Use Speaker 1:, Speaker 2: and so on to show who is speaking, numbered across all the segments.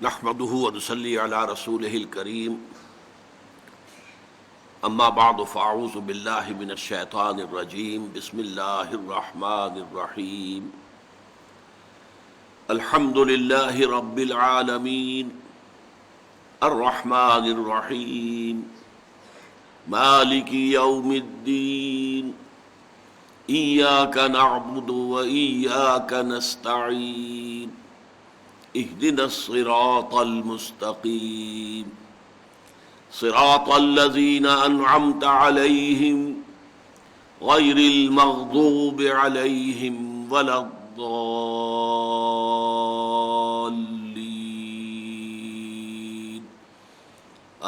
Speaker 1: نحمده ونصلي على رسوله الكريم اما بعد فاعوذ بالله من الشيطان الرجيم بسم الله الرحمن الرحيم الحمد لله رب العالمين الرحمن الرحيم مالك يوم الدين إياك نعبد وإياك نستعين اهدنا الصراط المستقيم صراط الذين أنعمت عليهم غير المغضوب عليهم ولا الضالين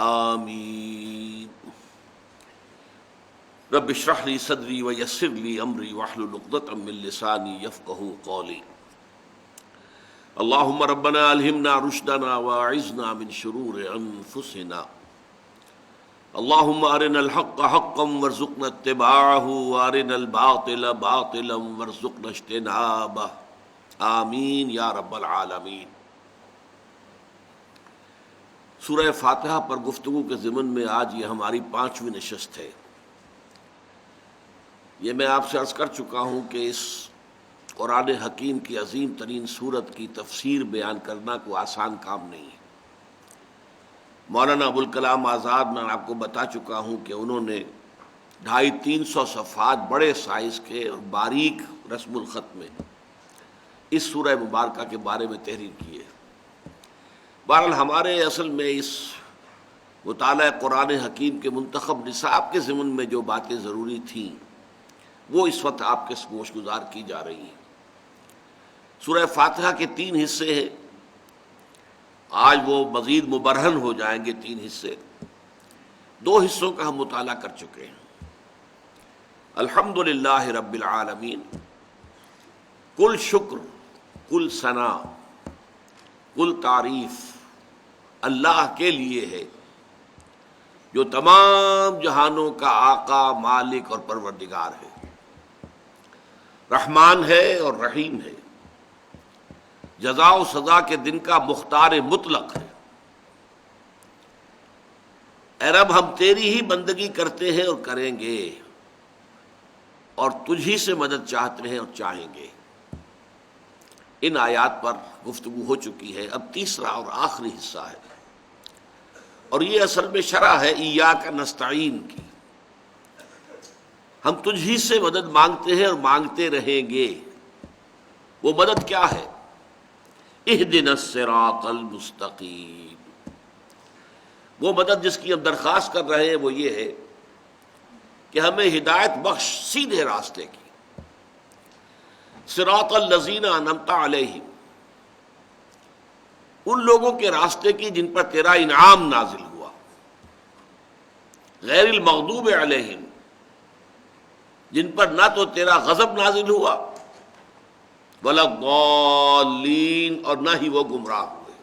Speaker 1: آمين رب اشرح لي صدري ويسر لي أمري واحلل عقدة من لساني يفقهوا قولي اللهم ربنا ألهمنا رشدنا واعذنا من شرور أنفسنا اللهم أرنا الحق حقا وارزقنا اتباعه وأرنا الباطل باطلا وارزقنا اجتنابه آمین یا رب العالمین۔ سورہ فاتحہ پر گفتگو کے ضمن میں آج یہ ہماری 5ویں نشست ہے۔ یہ میں آپ سے عرض کر چکا ہوں کہ اس قرآن حکیم کی عظیم ترین سورت کی تفسیر بیان کرنا کوئی آسان کام نہیں ہے۔ مولانا ابوالکلام آزاد میں آپ کو بتا چکا ہوں کہ انہوں نے 250-300 صفحات بڑے سائز کے اور باریک رسم الخط میں اس سورہ مبارکہ کے بارے میں تحریر کی ہے۔ بہرحال ہمارے اصل میں اس مطالعہ قرآن حکیم کے منتخب نصاب کے ضمن میں جو باتیں ضروری تھیں وہ اس وقت آپ کے گوش گزار کی جا رہی ہیں۔ سورہ فاتحہ کے 3 حصے ہیں، آج وہ مزید مبرہن ہو جائیں گے 3 حصے۔ 2 حصوں کا ہم مطالعہ کر چکے ہیں۔ الحمدللہ رب العالمین، کل شکر، کل ثنا، کل تعریف اللہ کے لیے ہے جو تمام جہانوں کا آقا، مالک اور پروردگار ہے، رحمان ہے اور رحیم ہے، جزا و سزا کے دن کا مختار مطلق ہے۔ اے رب، ہم تیری ہی بندگی کرتے ہیں اور کریں گے، اور تجھی سے مدد چاہتے ہیں اور چاہیں گے۔ ان آیات پر گفتگو ہو چکی ہے، اب تیسرا اور آخری حصہ ہے، اور یہ اصل میں شرح ہے ایاک نستعین کی۔ ہم تجھی سے مدد مانگتے ہیں اور مانگتے رہیں گے۔ وہ مدد کیا ہے؟ اہدنا الصراط المستقیم۔ وہ مدد جس کی ہم درخواست کر رہے ہیں وہ یہ ہے کہ ہمیں ہدایت بخش سیدھے راستے کی، صراط الذین انعمت علیہم، ان لوگوں کے راستے کی جن پر تیرا انعام نازل ہوا، غیر المغضوب علیہم، جن پر نہ تو تیرا غضب نازل ہوا ولا الضالین، اور نہ ہی وہ گمراہ ہوئے۔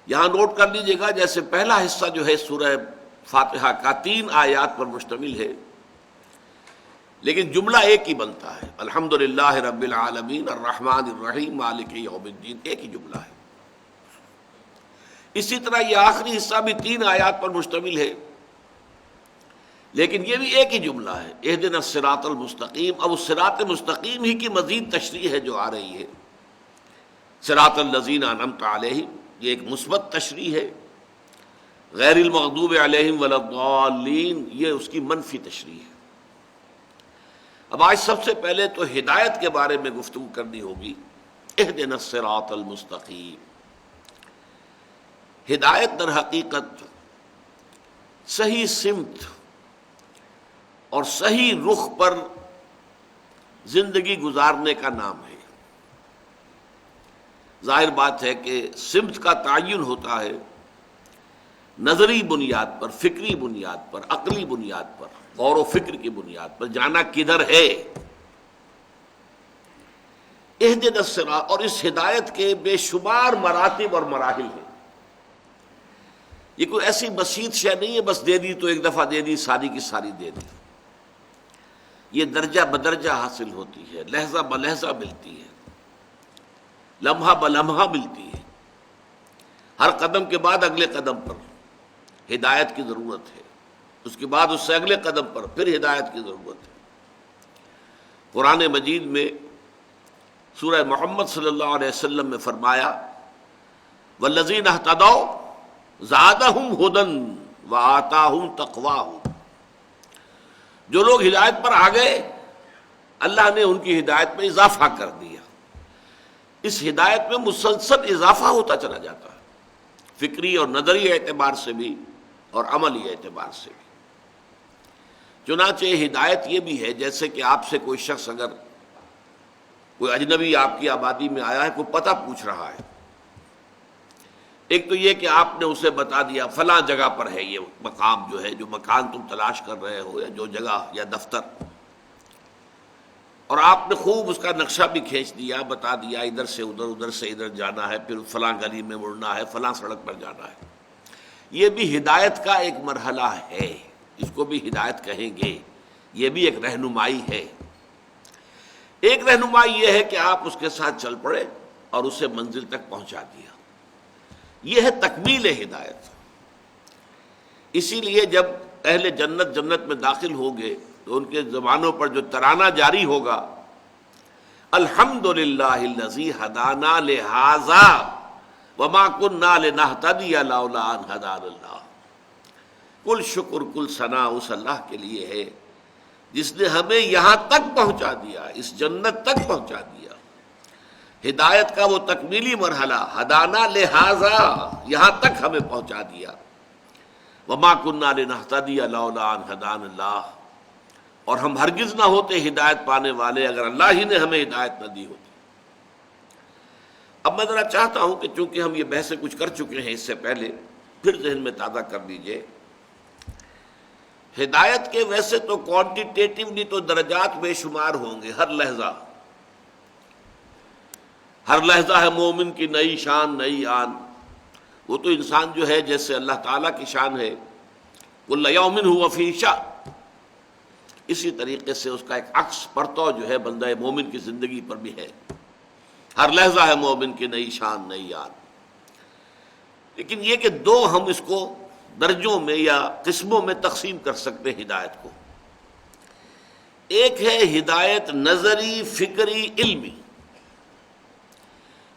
Speaker 1: یہاں نوٹ کر لیجئے گا، جیسے پہلا حصہ جو ہے سورہ فاتحہ کا 3 آیات پر مشتمل ہے، لیکن جملہ ایک ہی بنتا ہے، الحمدللہ رب العالمین الرحمن الرحیم مالک یوم الدین، ایک ہی جملہ ہے۔ اسی طرح یہ آخری حصہ بھی 3 آیات پر مشتمل ہے، لیکن یہ بھی ایک ہی جملہ ہے، اہدنا الصراط المستقیم۔ اب اس صراط مستقیم ہی کی مزید تشریح ہے جو آ رہی ہے، صراط الذین انعمت علیہم، یہ ایک مثبت تشریح ہے، غیر المغضوب علیہم ولا الضالین یہ اس کی منفی تشریح ہے۔ اب آج سب سے پہلے تو ہدایت کے بارے میں گفتگو کرنی ہوگی، اہدنا الصراط المستقیم۔ ہدایت در حقیقت صحیح سمت اور صحیح رخ پر زندگی گزارنے کا نام ہے۔ ظاہر بات ہے کہ سمت کا تعین ہوتا ہے نظری بنیاد پر، فکری بنیاد پر، عقلی بنیاد پر، غور و فکر کی بنیاد پر، جانا کدھر ہے۔ اہدنا الصراط، اور اس ہدایت کے بے شمار مراتب اور مراحل ہیں۔ یہ کوئی ایسی بسیط شے نہیں ہے بس دے دی تو ایک دفعہ دے دی، ساری کی ساری دے دی۔ یہ درجہ بدرجہ حاصل ہوتی ہے، لہجہ بلہجہ ملتی ہے۔ لمحہ بلمحہ ملتی ہے، ہر قدم کے بعد اگلے قدم پر ہدایت کی ضرورت ہے، اس کے بعد اس سے اگلے قدم پر پھر ہدایت کی ضرورت ہے۔ قرآن مجید میں سورہ محمد صلی اللہ علیہ وسلم میں فرمایا والذین اہتدوا زادہم ھدی وآتاہم تقواہم، جو لوگ ہدایت پر آ گئے اللہ نے ان کی ہدایت میں اضافہ کر دیا۔ اس ہدایت میں مسلسل اضافہ ہوتا چلا جاتا ہے، فکری اور نظری اعتبار سے بھی اور عملی اعتبار سے بھی۔ چنانچہ ہدایت یہ بھی ہے جیسے کہ آپ سے کوئی شخص اگر کوئی اجنبی آپ کی آبادی میں آیا ہے، کوئی پتہ پوچھ رہا ہے، ایک تو یہ کہ آپ نے اسے بتا دیا فلاں جگہ پر ہے یہ مقام جو ہے، جو مکان تم تلاش کر رہے ہو یا جو جگہ یا دفتر، اور آپ نے خوب اس کا نقشہ بھی کھینچ دیا، بتا دیا ادھر سے ادھر، ادھر سے ادھر جانا ہے، پھر فلاں گلی میں مڑنا ہے، فلاں سڑک پر جانا ہے۔ یہ بھی ہدایت کا ایک مرحلہ ہے، اس کو بھی ہدایت کہیں گے، یہ بھی ایک رہنمائی ہے۔ ایک رہنمائی یہ ہے کہ آپ اس کے ساتھ چل پڑے اور اسے منزل تک پہنچا دیا، یہ ہے تکمیل ہدایت۔ اسی لیے جب اہل جنت جنت میں داخل ہوں گے تو ان کے زبانوں پر جو ترانہ جاری ہوگا الحمدللہ الذی ہدانا لہذا وما کنا لنہتدی لولا ان ہدانا اللہ، کل شکر کل ثنا اس اللہ کے لیے ہے جس نے ہمیں یہاں تک پہنچا دیا، اس جنت تک پہنچا دیا۔ ہدایت کا وہ تکمیلی مرحلہ ہدانا لہذا، یہاں تک ہمیں پہنچا دیا، وما کنا لنہتدی لولا ان ہدانا اللہ، اور ہم ہرگز نہ ہوتے ہدایت پانے والے اگر اللہ ہی نے ہمیں ہدایت نہ دی ہوتی۔ اب میں ذرا چاہتا ہوں کہ چونکہ ہم یہ بحثیں کچھ کر چکے ہیں اس سے پہلے، پھر ذہن میں تازہ کر لیجئے۔ ہدایت کے ویسے تو کوانٹیٹیٹیولی تو درجات بے شمار ہوں گے، ہر لحظہ ہے مومن کی نئی شان نئی آن۔ وہ تو انسان جو ہے جیسے اللہ تعالیٰ کی شان ہے کل یوم ھو فی شأن، اسی طریقے سے اس کا ایک عکس پرتو جو ہے بندہ مومن کی زندگی پر بھی ہے، ہر لحظہ ہے مومن کی نئی شان نئی آن۔ لیکن یہ کہ دو ہم اس کو درجوں میں یا قسموں میں تقسیم کر سکتے ہیں ہدایت کو۔ ایک ہے ہدایت نظری، فکری، علمی،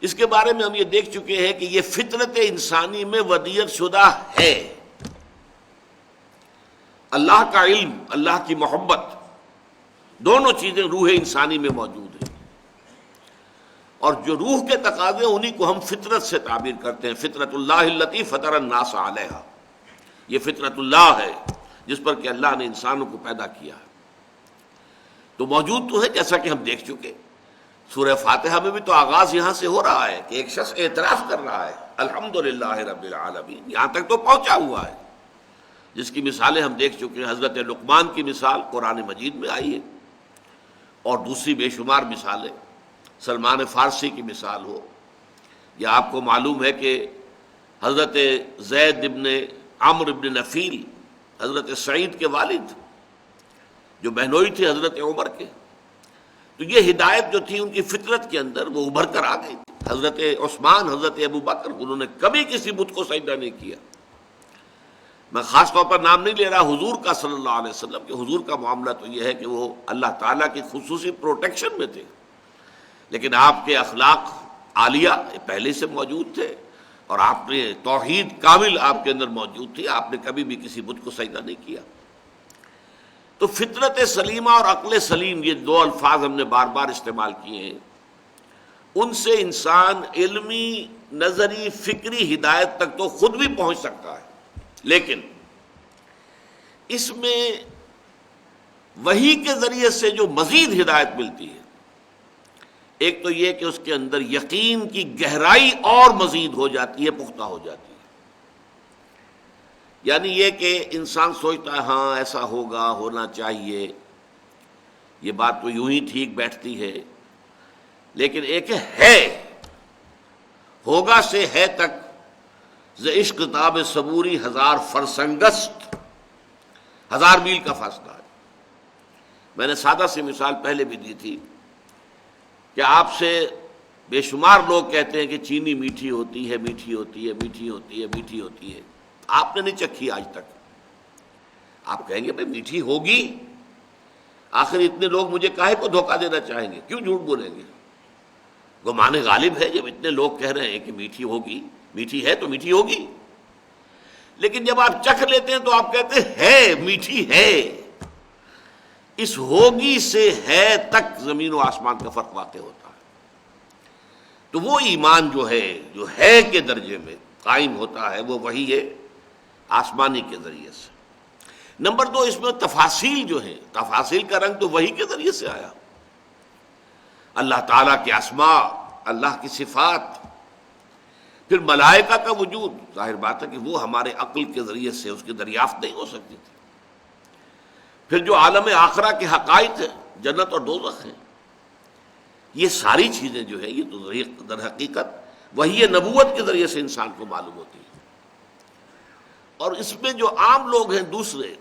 Speaker 1: اس کے بارے میں ہم یہ دیکھ چکے ہیں کہ یہ فطرت انسانی میں ودیعت شدہ ہے۔ اللہ کا علم، اللہ کی محبت، دونوں چیزیں روح انسانی میں موجود ہیں، اور جو روح کے تقاضے انہی کو ہم فطرت سے تعبیر کرتے ہیں۔ فطرت اللہ التی فطر الناس علیہا، یہ فطرت اللہ ہے جس پر کہ اللہ نے انسانوں کو پیدا کیا ہے، تو موجود تو ہے جیسا کہ ہم دیکھ چکے۔ سورہ فاتحہ میں بھی تو آغاز یہاں سے ہو رہا ہے کہ ایک شخص اعتراف کر رہا ہے الحمدللہ رب العالمین، یہاں تک تو پہنچا ہوا ہے، جس کی مثالیں ہم دیکھ چکے ہیں۔ حضرت لقمان کی مثال قرآن مجید میں آئی ہے، اور دوسری بے شمار مثالیں، سلمان فارسی کی مثال ہو، یا آپ کو معلوم ہے کہ حضرت زید ابن عمرو ابن نفیل، حضرت سعید کے والد، جو بہنوئی تھے حضرت عمر کے، تو یہ ہدایت جو تھی ان کی فطرت کے اندر وہ ابھر کر آ گئی۔ حضرت عثمان، حضرت ابو بکر، انہوں نے کبھی کسی بت کو سجدہ نہیں کیا۔ میں خاص طور پر نام نہیں لے رہا حضور کا صلی اللہ علیہ وسلم، کہ حضور کا معاملہ تو یہ ہے کہ وہ اللہ تعالیٰ کی خصوصی پروٹیکشن میں تھے، لیکن آپ کے اخلاق عالیہ پہلے سے موجود تھے، اور آپ نے توحید کامل آپ کے اندر موجود تھی، آپ نے کبھی بھی کسی بت کو سجدہ نہیں کیا۔ تو فطرت سلیمہ اور عقل سلیم، یہ دو الفاظ ہم نے بار بار استعمال کیے ہیں، ان سے انسان علمی، نظری، فکری ہدایت تک تو خود بھی پہنچ سکتا ہے، لیکن اس میں وحی کے ذریعے سے جو مزید ہدایت ملتی ہے، ایک تو یہ کہ اس کے اندر یقین کی گہرائی اور مزید ہو جاتی ہے، پختہ ہو جاتی ہے۔ یعنی یہ کہ انسان سوچتا ہے ہاں ایسا ہوگا، ہونا چاہیے، یہ بات تو یوں ہی ٹھیک بیٹھتی ہے، لیکن ایک ہے، ہوگا سے ہے تک ز عشق تاب صبوری ہزار فرسنگست، 1000 میل کا فاصلہ ہے۔ میں نے سادہ سی مثال پہلے بھی دی تھی کہ آپ سے بے شمار لوگ کہتے ہیں کہ چینی میٹھی ہوتی ہے، میٹھی ہوتی ہے، میٹھی ہوتی ہے، میٹھی ہوتی ہے، آپ نے نہیں چکھی آج تک۔ آپ کہیں گے بھائی میٹھی ہوگی، آخر اتنے لوگ مجھے کاہے کو دھوکہ دینا چاہیں گے، کیوں جھوٹ بولیں گے؟ گمان غالب ہے، جب اتنے لوگ کہہ رہے ہیں کہ میٹھی ہوگی، میٹھی ہے تو میٹھی ہوگی، لیکن جب آپ چکھ لیتے ہیں تو آپ کہتے ہیں ہے میٹھی ہے۔ اس ہوگی سے ہے تک زمین و آسمان کا فرق واقع ہوتا ہے۔ تو وہ ایمان جو ہے کے درجے میں قائم ہوتا ہے، وہ وہی ہے آسمانی کے ذریعے سے۔ نمبر 2، اس میں تفاصیل جو ہیں، تفاصیل کا رنگ تو وہی کے ذریعے سے آیا، اللہ تعالیٰ کے اسماء، اللہ کی صفات، پھر ملائکہ کا وجود، ظاہر بات ہے کہ وہ ہمارے عقل کے ذریعے سے اس کی دریافت نہیں ہو سکتی تھی۔ پھر جو عالم آخرہ کے حقائق ہیں، جنت اور دوزخ ہیں، یہ ساری چیزیں جو ہیں یہ تو در حقیقت وحی نبوت کے ذریعے سے انسان کو معلوم ہوتی ہے۔ اور اس میں جو عام لوگ ہیں دوسرے،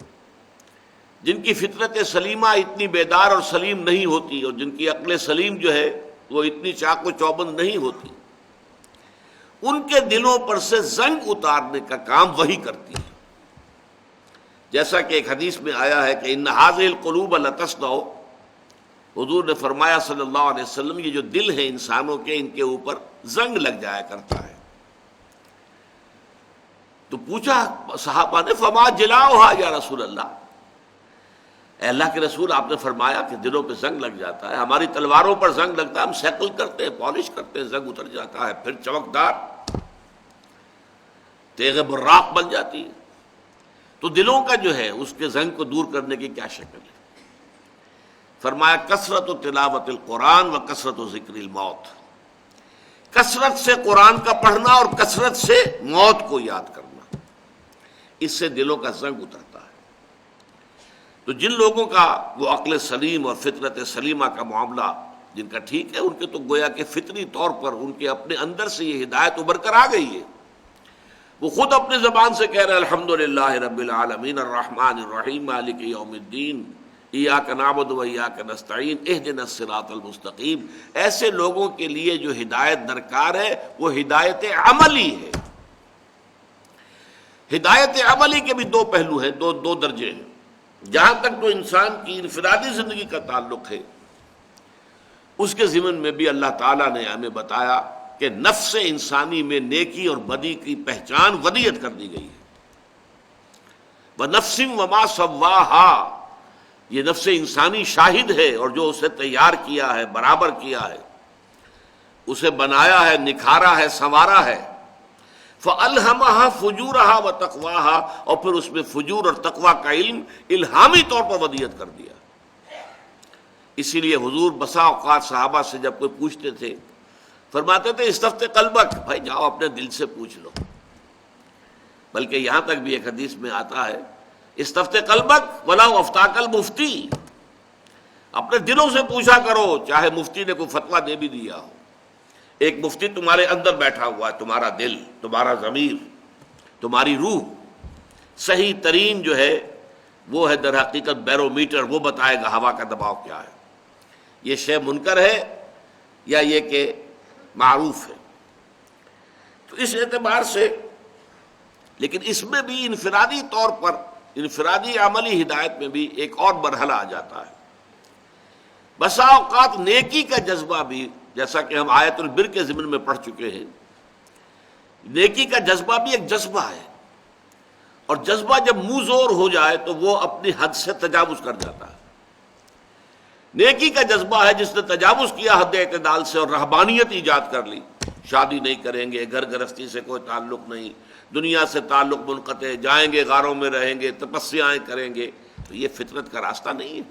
Speaker 1: جن کی فطرت سلیمہ اتنی بیدار اور سلیم نہیں ہوتی، اور جن کی عقل سلیم جو ہے وہ اتنی چاق و چوبند نہیں ہوتی، ان کے دلوں پر سے زنگ اتارنے کا کام وہی کرتی ہے۔ جیسا کہ ایک حدیث میں آیا ہے کہ ان ھذہ القلوب لتصدع، حضور نے فرمایا صلی اللہ علیہ وسلم، یہ جو دل ہیں انسانوں کے، ان کے اوپر زنگ لگ جایا کرتا ہے۔ تو پوچھا صحابہ نے فما جلاؤھا یا رسول اللہ، اے اللہ کے رسول، آپ نے فرمایا کہ دلوں پہ زنگ لگ جاتا ہے، ہماری تلواروں پر زنگ لگتا ہے، ہم سیکل کرتے ہیں، پالش کرتے ہیں، زنگ اتر جاتا ہے، پھر چمکدار تیغ براق بن جاتی ہے۔ تو دلوں کا جو ہے اس کے زنگ کو دور کرنے کی کیا شکل ہے؟ فرمایا کثرت تلاوت القرآن و کثرت ذکر الموت، کثرت سے قرآن کا پڑھنا اور کثرت سے موت کو یاد کرنا، اس سے دلوں کا زنگ اترتا ہے۔ تو جن لوگوں کا وہ عقل سلیم اور فطرت سلیمہ کا معاملہ جن کا ٹھیک ہے، ان کے تو گویا کہ فطری طور پر ان کے اپنے اندر سے یہ ہدایت ابھر کر آ گئی ہے، وہ خود اپنے زبان سے کہہ رہے ہیں الحمدللہ رب العالمین الرحمن الرحیم مالک یوم الدین ایاک نعبد و ایاک نستعین اہدنا الصراط المستقیم۔ ایسے لوگوں کے لیے جو ہدایت درکار ہے وہ ہدایت عملی ہے۔ ہدایت عملی کے بھی دو پہلو ہیں، دو درجے ہیں۔ جہاں تک تو انسان کی انفرادی زندگی کا تعلق ہے، اس کے ضمن میں بھی اللہ تعالیٰ نے ہمیں بتایا کہ نفس انسانی میں نیکی اور بدی کی پہچان ودیت کر دی گئی ہے۔ وَنَفْسٍ وَمَا سَوَّاهَا، یہ نفس انسانی شاہد ہے، اور جو اسے تیار کیا ہے، برابر کیا ہے، اسے بنایا ہے، نکھارا ہے، سنوارا ہے۔ فَأَلْهَمَهَا فُجُورَهَا وَتَقْوَاهَا، اور پھر اس میں فجور اور تقوی کا علم الہامی طور پر ودیت کر دیا۔ اسی لیے حضور بسا اوقات صحابہ سے جب کوئی پوچھتے تھے فرماتے تھے استفت قلبک، بھائی جاؤ اپنے دل سے پوچھ لو۔ بلکہ یہاں تک بھی ایک حدیث میں آتا ہے استفت قلبک ولاؤ افتاک المفتی، اپنے دلوں سے پوچھا کرو، چاہے مفتی نے کوئی فتویٰ دے بھی دیا ہو۔ ایک مفتی تمہارے اندر بیٹھا ہوا ہے، تمہارا دل، تمہارا ضمیر، تمہاری روح، صحیح ترین جو ہے وہ ہے در حقیقت بیرو میٹر، وہ بتائے گا ہوا کا دباؤ کیا ہے، یہ شے منکر ہے یا یہ کہ معروف ہے۔ تو اس اعتبار سے، لیکن اس میں بھی انفرادی طور پر، انفرادی عملی ہدایت میں بھی ایک اور مرحلہ آ جاتا ہے۔ بسا اوقات نیکی کا جذبہ بھی، جیسا کہ ہم آیت البر کے ضمن میں پڑھ چکے ہیں، نیکی کا جذبہ بھی ایک جذبہ ہے، اور جذبہ جب منہ زور ہو جائے تو وہ اپنی حد سے تجاوز کر جاتا ہے۔ نیکی کا جذبہ ہے جس نے تجاوز کیا حد اعتدال سے اور رہبانیت ایجاد کر لی، شادی نہیں کریں گے، گھر گرہستی سے کوئی تعلق نہیں، دنیا سے تعلق منقطع، جائیں گے غاروں میں رہیں گے، تپسیائیں کریں گے، تو یہ فطرت کا راستہ نہیں ہے۔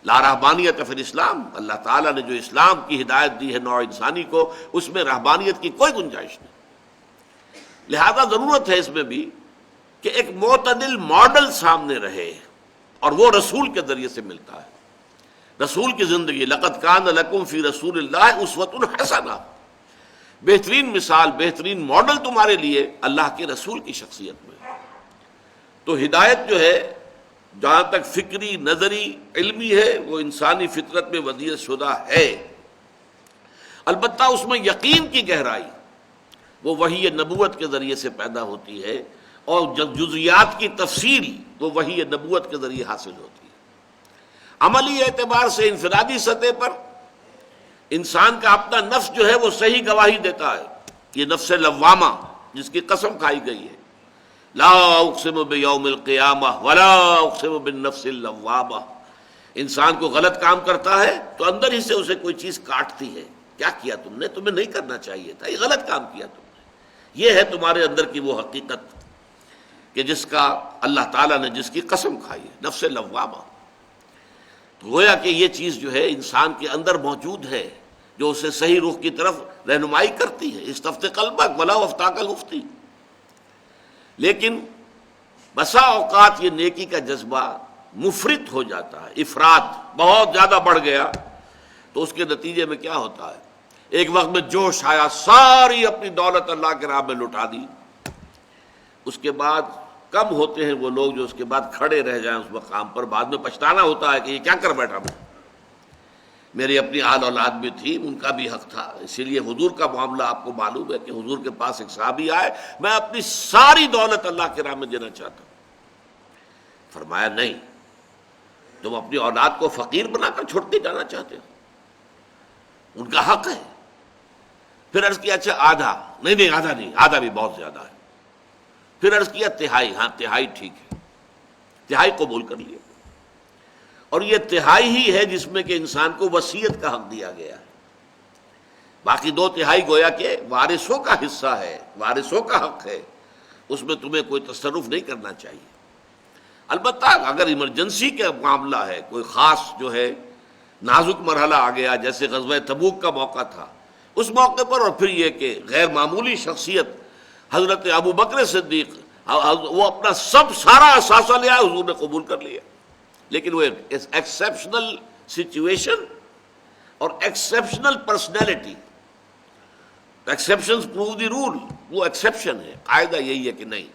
Speaker 1: لا رہبانیت فی الاسلام، اللہ تعالیٰ نے جو اسلام کی ہدایت دی ہے نوع انسانی کو، اس میں رہبانیت کی کوئی گنجائش نہیں۔ لہذا ضرورت ہے اس میں بھی کہ ایک معتدل ماڈل سامنے رہے، اور وہ رسول کے ذریعے سے ملتا ہے۔ رسول کی زندگی، لقد کان لکم فی رسول اللہ اسوۃ حسنہ، بہترین مثال، بہترین ماڈل تمہارے لیے اللہ کے رسول کی شخصیت میں۔ تو ہدایت جو ہے جہاں تک فکری، نظری، علمی ہے، وہ انسانی فطرت میں ودیعت شدہ ہے، البتہ اس میں یقین کی گہرائی وہ وحی نبوت کے ذریعے سے پیدا ہوتی ہے، اور جزیات کی تفصیل وہ وحی نبوت کے ذریعے حاصل ہوتی ہے۔ عملی اعتبار سے انفرادی سطح پر انسان کا اپنا نفس جو ہے وہ صحیح گواہی دیتا ہے، یہ نفس لوامہ جس کی قسم کھائی گئی ہے، لا اقسم بیوم القیامہ ولا اقسم بالنفس اللوامہ۔ انسان کو غلط کام کرتا ہے تو اندر ہی سے اسے کوئی چیز کاٹتی ہے، کیا کیا تم نے، تمہیں نہیں کرنا چاہیے تھا، یہ غلط کام کیا تم نے۔ یہ ہے تمہارے اندر کی وہ حقیقت کہ جس کا اللہ تعالیٰ نے جس کی قسم کھائی ہے، نفس لوامہ۔ تو گویا کہ یہ چیز جو ہے انسان کے اندر موجود ہے، جو اسے صحیح رخ کی طرف رہنمائی کرتی ہے، استفت قلبک ولا افتاک المفتی۔ لیکن بسا اوقات یہ نیکی کا جذبہ مفرط ہو جاتا ہے، افراط بہت زیادہ بڑھ گیا، تو اس کے نتیجے میں کیا ہوتا ہے، ایک وقت میں جوش آیا، ساری اپنی دولت اللہ کے راہ میں لٹا دی، اس کے بعد کم ہوتے ہیں وہ لوگ جو اس کے بعد کھڑے رہ جائیں اس مقام پر، بعد میں پچھتانا ہوتا ہے کہ یہ کیا کر بیٹھا میں، میری اپنی آل اولاد بھی تھی، ان کا بھی حق تھا۔ اسی لیے حضور کا معاملہ آپ کو معلوم ہے کہ حضور کے پاس ایک صحابی آئے، میں اپنی ساری دولت اللہ کے راہ میں دینا چاہتا ہوں۔ فرمایا نہیں، تم اپنی اولاد کو فقیر بنا کر چھوڑ کے جانا چاہتے ہو، ان کا حق ہے۔ پھر عرض کیا اچھا آدھا، نہیں آدھا نہیں، آدھا بھی بہت زیادہ ہے۔ پھر عرض کیا تہائی، ہاں تہائی ٹھیک ہے، تہائی قبول کر لیا۔ اور یہ تہائی ہی ہے جس میں کہ انسان کو وصیت کا حق دیا گیا ہے، باقی دو تہائی گویا کہ وارثوں کا حصہ ہے، وارثوں کا حق ہے، اس میں تمہیں کوئی تصرف نہیں کرنا چاہیے۔ البتہ اگر ایمرجنسی کا معاملہ ہے، کوئی خاص جو ہے نازک مرحلہ آ گیا، جیسے غزوہ تبوک کا موقع تھا، اس موقع پر، اور پھر یہ کہ غیر معمولی شخصیت حضرت ابو بکر صدیق، وہ اپنا سارا اثاثہ لیا، حضور نے قبول کر لیا۔ لیکن وہ ایکسیپشنل سچویشن اور exceptional personality, exceptions prove the role, وہ ایکسیپشن ہے۔ قاعدہ یہی ہے کہ نہیں،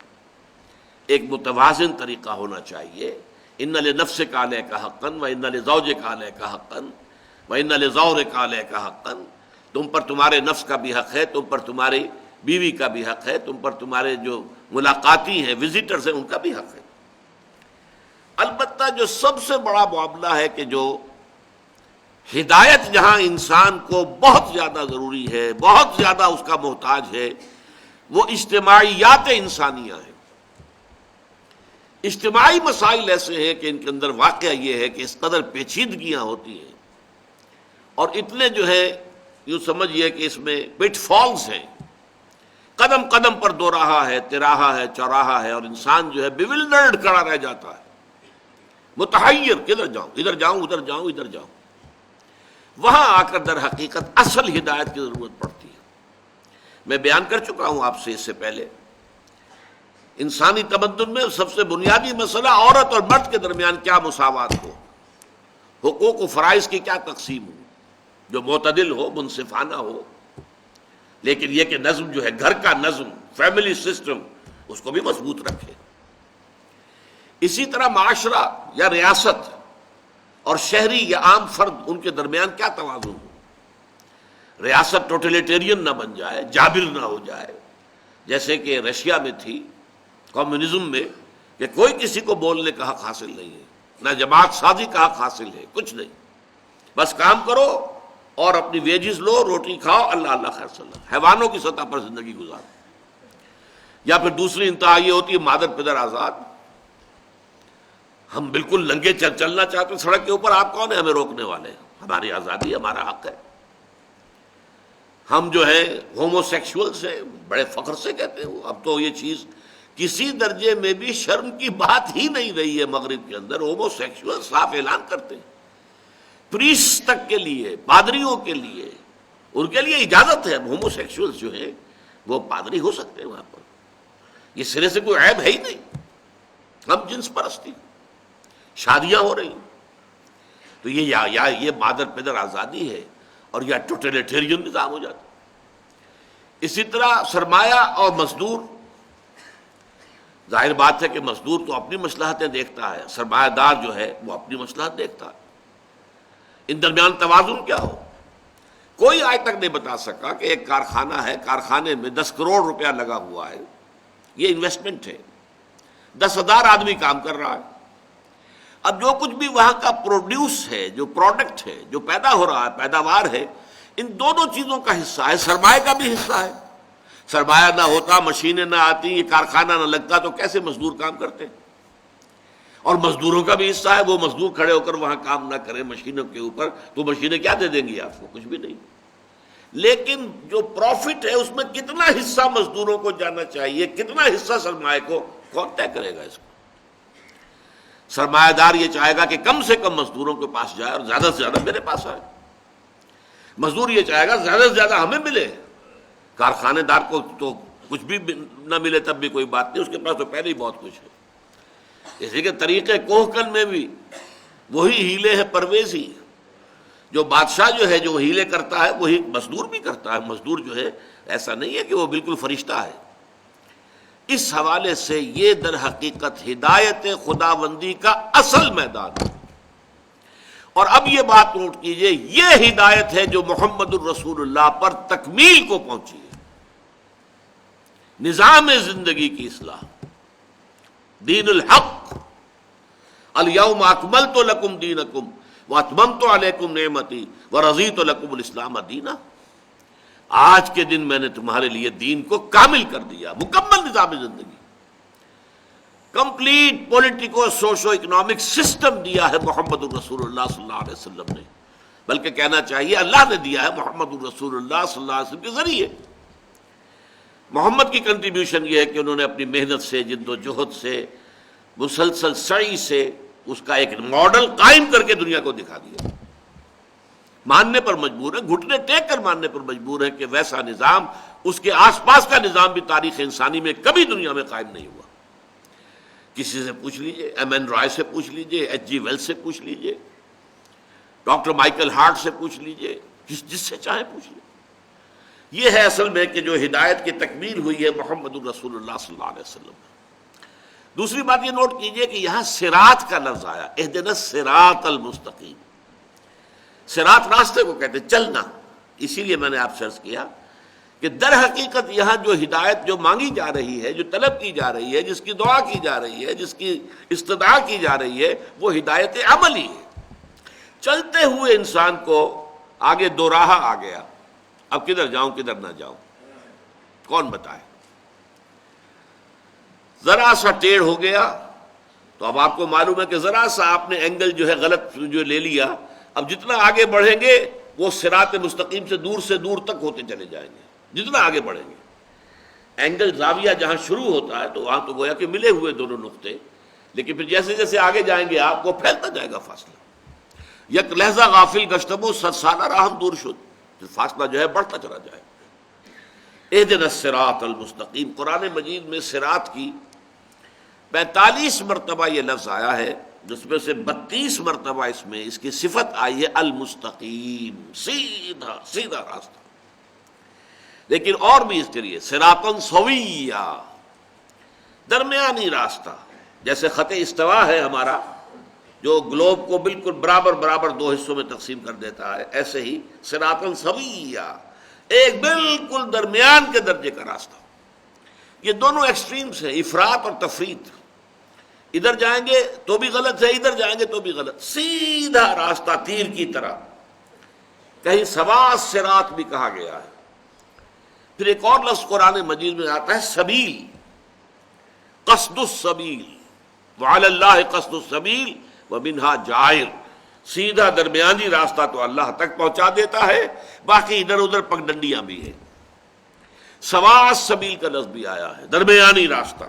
Speaker 1: ایک متوازن طریقہ ہونا چاہیے۔ ان لنفسک علیک حقا وان لزوجک علیک حقا وان لزورک علیک حقا، تم پر تمہارے نفس کا بھی حق ہے، تم پر تمہاری بیوی کا بھی حق ہے، تم پر تمہارے جو ملاقاتی ہیں، وزٹرز ہیں، ان کا بھی حق ہے۔ البتہ جو سب سے بڑا معاملہ ہے کہ جو ہدایت جہاں انسان کو بہت زیادہ ضروری ہے، بہت زیادہ اس کا محتاج ہے، وہ اجتماعیات انسانیہ ہیں۔ اجتماعی مسائل ایسے ہیں کہ ان کے اندر واقعہ یہ ہے کہ اس قدر پیچیدگیاں ہوتی ہیں، اور اتنے جو ہے یوں سمجھئے کہ اس میں پٹ فالز ہیں، قدم قدم پر دو راہا ہے، تراہا ہے، چوراہا ہے، اور انسان جو ہے بیولڈرڈ کھڑا رہ جاتا ہے، متحیر، کدھر جاؤں، ادھر جاؤں، ادھر جاؤں، ادھر جاؤں۔ وہاں آ کر در حقیقت اصل ہدایت کی ضرورت پڑتی ہے۔ میں بیان کر چکا ہوں آپ سے اس سے پہلے، انسانی تمدن میں سب سے بنیادی مسئلہ عورت اور مرد کے درمیان کیا مساوات ہو، حقوق و فرائض کی کیا تقسیم ہو، جو معتدل ہو، منصفانہ ہو، لیکن یہ کہ نظم جو ہے، گھر کا نظم، فیملی سسٹم، اس کو بھی مضبوط رکھے۔ اسی طرح معاشرہ یا ریاست اور شہری یا عام فرد، ان کے درمیان کیا توازن ہو، ریاست ٹوٹلیٹیرین نہ بن جائے، جابر نہ ہو جائے، جیسے کہ رشیا میں تھی کمیونزم میں، کہ کوئی کسی کو بولنے کا حق حاصل نہیں ہے، نہ جماعت سازی کا حق حاصل ہے، کچھ نہیں، بس کام کرو اور اپنی ویجز لو، روٹی کھاؤ، اللہ اللہ خیر صلی اللہ، حیوانوں کی سطح پر زندگی گزارو۔ یا پھر دوسری انتہا یہ ہوتی ہے مادر پدر آزاد، ہم بالکل ننگے چلنا چاہتے ہیں سڑک کے اوپر، آپ کون ہیں ہمیں روکنے والے، ہماری آزادی، ہمارا حق ہے۔ ہم جو ہے ہومو سیکشولز ہیں، بڑے فخر سے کہتے ہیں، اب تو یہ چیز کسی درجے میں بھی شرم کی بات ہی نہیں رہی ہے مغرب کے اندر، ہومو سیکشول صاف اعلان کرتے ہیں، پریسٹ تک کے لیے، پادریوں کے لیے، ان کے لیے اجازت ہے، ہومو سیکشول جو ہیں وہ پادری ہو سکتے ہیں وہاں پر، یہ سرے سے کوئی عیب ہے ہی نہیں۔ ہم جنس پرستی، شادیاں ہو رہی، تو یہ یا یہ مادر پدر آزادی ہے، اور یا ٹوٹلیٹیرین نظام ہو جاتا۔ اسی طرح سرمایہ اور مزدور، ظاہر بات ہے کہ مزدور تو اپنی مصلحتیں دیکھتا ہے، سرمایہ دار جو ہے وہ اپنی مصلحت دیکھتا ہے، ان درمیان توازن کیا ہو۔ کوئی آج تک نہیں بتا سکا کہ ایک کارخانہ ہے، کارخانے میں 10 کروڑ روپیہ لگا ہوا ہے، یہ انویسٹمنٹ ہے، 10,000 آدمی کام کر رہا ہے، اب جو کچھ بھی وہاں کا پروڈیوس ہے، جو پروڈکٹ ہے، جو پیدا ہو رہا ہے، پیداوار ہے، ان دونوں چیزوں کا حصہ ہے، سرمایہ کا بھی حصہ ہے۔ سرمایہ نہ ہوتا، مشینیں نہ آتی، یہ کارخانہ نہ لگتا تو کیسے مزدور کام کرتے؟ اور مزدوروں کا بھی حصہ ہے، وہ مزدور کھڑے ہو کر وہاں کام نہ کریں مشینوں کے اوپر تو مشینیں کیا دے دیں گی آپ کو؟ کچھ بھی نہیں۔ لیکن جو پروفٹ ہے اس میں کتنا حصہ مزدوروں کو جانا چاہیے، کتنا حصہ سرمایہ کو، کون طے کرے گا اس کو؟ سرمایہ دار یہ چاہے گا کہ کم سے کم مزدوروں کے پاس جائے اور زیادہ سے زیادہ میرے پاس آئے، مزدور یہ چاہے گا زیادہ سے زیادہ ہمیں ملے، کارخانے دار کو تو کچھ بھی نہ ملے تب بھی کوئی بات نہیں، اس کے پاس تو پہلے ہی بہت کچھ ہے۔ اسی کے طریقے کوہکن میں بھی وہی ہیلے ہے پرویزی، جو بادشاہ جو ہے جو ہیلے کرتا ہے وہی مزدور بھی کرتا ہے، مزدور جو ہے ایسا نہیں ہے کہ وہ بالکل فرشتہ ہے۔ اس حوالے سے یہ در حقیقت ہدایت خداوندی کا اصل میدان ہے۔ اور اب یہ بات نوٹ کیجئے، یہ ہدایت ہے جو محمد الرسول اللہ پر تکمیل کو پہنچی ہے، نظام زندگی کی اصلاح، دین الحق، الیوم اکملت لکم دینکم واتممت علیکم نعمتی ورضیت لکم الاسلام دینا۔ آج کے دن میں نے تمہارے لیے دین کو کامل کر دیا، مکمل نظام زندگی، complete politico socio economic system دیا ہے محمد الرسول اللہ صلی اللہ علیہ وسلم نے، بلکہ کہنا چاہیے اللہ نے دیا ہے محمد الرسول اللہ صلی اللہ علیہ وسلم کے ذریعے۔ محمد کی کنٹریبیوشن یہ ہے کہ انہوں نے اپنی محنت سے، جد و جہد سے، مسلسل سعی سے اس کا ایک ماڈل قائم کر کے دنیا کو دکھا دیا۔ ماننے پر مجبور ہے، گھٹنے ٹیک کر ماننے پر مجبور ہے کہ ویسا نظام، اس کے آس پاس کا نظام بھی تاریخ انسانی میں کبھی دنیا میں قائم نہیں ہوا۔ کسی سے پوچھ لیجئے، ایم این رائے سے پوچھ لیجئے، ایچ جی ویلس سے پوچھ لیجئے، ڈاکٹر مائیکل ہارٹ سے پوچھ لیجئے، جس سے چاہے پوچھ لیجئے۔ یہ ہے اصل میں کہ جو ہدایت کی تکمیل ہوئی ہے محمد الرسول اللہ صلی اللہ علیہ وسلم۔ دوسری بات یہ نوٹ کیجئے کہ یہاں صراط کا لفظ آیا، اہدنا الصراط المستقیم۔ صراط راستے کو کہتے ہیں، چلنا۔ اسی لیے میں نے آپ سے عرض کیا کہ در حقیقت یہاں جو ہدایت جو مانگی جا رہی ہے، جو طلب کی جا رہی ہے، جس کی دعا کی جا رہی ہے، جس کی استدعا کی جا رہی ہے، وہ ہدایت عملی ہے۔ چلتے ہوئے انسان کو آگے دو راہ آ گیا، اب کدھر جاؤں کدھر نہ جاؤں، کون بتائے؟ ذرا سا ٹیڑھ ہو گیا تو اب آپ کو معلوم ہے کہ ذرا سا آپ نے اینگل جو ہے غلط جو لے لیا، اب جتنا آگے بڑھیں گے وہ صراط مستقیم سے دور تک ہوتے چلے جائیں گے، جتنا آگے بڑھیں گے۔ اینگل زاویہ جہاں شروع ہوتا ہے تو وہاں تو گویا کہ ملے ہوئے دونوں نقطے، لیکن پھر جیسے جیسے آگے جائیں گے آپ کو پھیلتا جائے گا فاصلہ۔ یک لحظہ غافل گشتبو 100 سالہ راہم دور شد، فاصلہ جو ہے بڑھتا چلا جائے۔ اہدنا الصراط المستقیم، قرآن مجید میں صراط کی 45 مرتبہ یہ لفظ آیا ہے، جس میں سے 32 مرتبہ اس میں اس کی صفت آئی ہے المستقیم، سیدھا سیدھا راستہ۔ لیکن اور بھی اس کے لیے صراطا سویہ، درمیانی راستہ، جیسے خط استوا ہے ہمارا جو گلوب کو بالکل برابر 2 حصوں میں تقسیم کر دیتا ہے، ایسے ہی صراطا سویہ، ایک بالکل درمیان کے درجے کا راستہ۔ یہ دونوں ایکسٹریمز ہیں، افراط اور تفریط، ادھر جائیں گے تو بھی غلط ہے، ادھر جائیں گے تو بھی غلط، سیدھا راستہ تیر کی طرح۔ کہیں سوا صراط بھی کہا گیا ہے۔ پھر ایک اور لفظ قرآن مجید میں آتا ہے سبیل، قصد السبیل، وعلی اللہ قصد السبیل ومنہا جائر، سیدھا درمیانی راستہ تو اللہ تک پہنچا دیتا ہے، باقی ادھر ادھر پگڈنڈیاں بھی ہیں۔ سوا السبیل کا لفظ بھی آیا ہے، درمیانی راستہ۔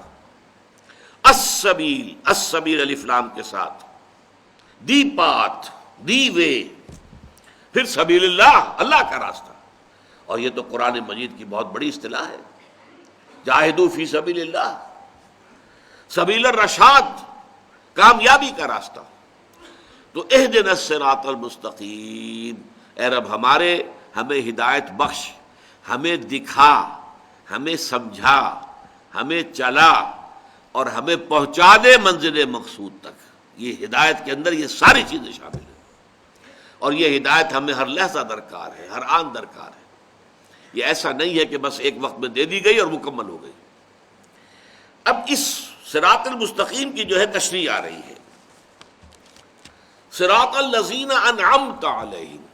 Speaker 1: السبیل، السبیل الف لام کے ساتھ، دی پاتھ، دی وے۔ پھر سبیل اللہ، اللہ کا راستہ، اور یہ تو قرآن مجید کی بہت بڑی اصطلاح ہے، جاہدوا فی سبیل اللہ، سبیل الرشاد، کامیابی کا راستہ۔ تو اہدنا الصراط المستقیم، اے رب ہمارے، ہمیں ہدایت بخش، ہمیں دکھا، ہمیں سمجھا، ہمیں چلا، اور ہمیں پہنچا دے منزل مقصود تک۔ یہ ہدایت کے اندر یہ ساری چیزیں شامل ہیں۔ اور یہ ہدایت ہمیں ہر لحظہ درکار ہے، ہر آن درکار ہے. یہ ایسا نہیں ہے کہ بس ایک وقت میں دے دی گئی اور مکمل ہو گئی. اب اس صراط المستقیم کی جو ہے تشریح آ رہی ہے. صراط الذین انعمت علیہم،